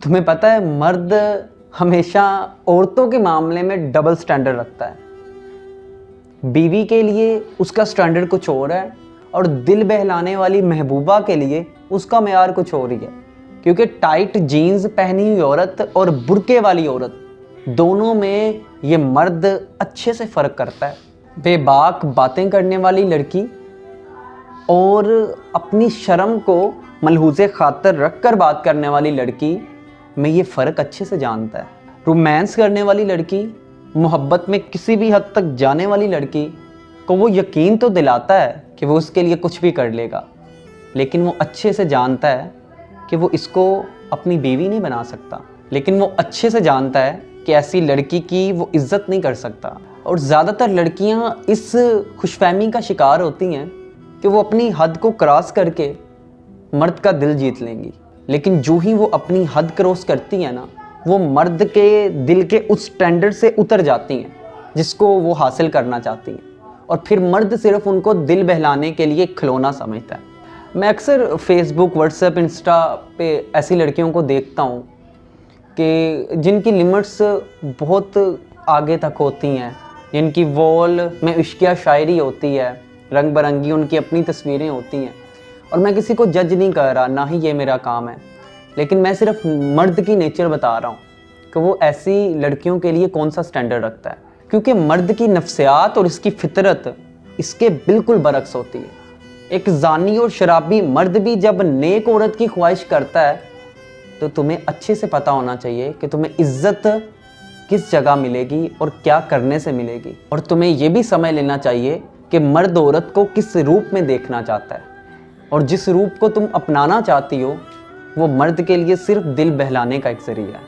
तुम्हें पता है मर्द हमेशा औरतों के मामले में डबल स्टैंडर्ड रखता है। बीवी के लिए उसका स्टैंडर्ड कुछ और है और दिल बहलाने वाली महबूबा के लिए उसका मेयार कुछ और ही है। क्योंकि टाइट जीन्स पहनी हुई औरत और बुर्के वाली औरत दोनों में ये मर्द अच्छे से फ़र्क करता है। बेबाक बातें करने वाली लड़की और अपनी शर्म को मलहूज़े खातर रख कर बात करने वाली लड़की में ये फ़र्क अच्छे से जानता है। रोमांस करने वाली लड़की, मोहब्बत में किसी भी हद तक जाने वाली लड़की को वो यकीन तो दिलाता है कि वो उसके लिए कुछ भी कर लेगा, लेकिन वो अच्छे से जानता है कि वो इसको अपनी बीवी नहीं बना सकता। लेकिन वो अच्छे से जानता है कि ऐसी लड़की की वो इज़्ज़त नहीं कर सकता। और ज़्यादातर लड़कियां इस खुशफहमी का शिकार होती हैं कि वो अपनी हद को क्रॉस करके मर्द का दिल जीत लेंगी, लेकिन जो ही वो अपनी हद क्रॉस करती हैं ना, वो मर्द के दिल के उस स्टैंडर्ड से उतर जाती हैं जिसको वो हासिल करना चाहती हैं, और फिर मर्द सिर्फ उनको दिल बहलाने के लिए खिलौना समझता है। मैं अक्सर फेसबुक, व्हाट्सएप, इंस्टा पे ऐसी लड़कियों को देखता हूँ कि जिनकी लिमिट्स बहुत आगे तक होती हैं, जिनकी वॉल में इश्किया शायरी होती है, रंग बिरंगी उनकी अपनी तस्वीरें होती हैं। और मैं किसी को जज नहीं कर रहा, ना ही ये मेरा काम है, लेकिन मैं सिर्फ मर्द की नेचर बता रहा हूँ कि वो ऐसी लड़कियों के लिए कौन सा स्टैंडर्ड रखता है। क्योंकि मर्द की नफ्सियात और इसकी फितरत इसके बिल्कुल बरक्स होती है। एक जानी और शराबी मर्द भी जब नेक औरत की ख्वाहिश करता है तो तुम्हें अच्छे से पता होना चाहिए कि तुम्हें इज्जत किस जगह मिलेगी और क्या करने से मिलेगी। और तुम्हें यह भी समझ लेना चाहिए कि मर्द औरत को किस रूप में देखना चाहता है, और जिस रूप को तुम अपनाना चाहती हो वो मर्द के लिए सिर्फ दिल बहलाने का एक जरिया है।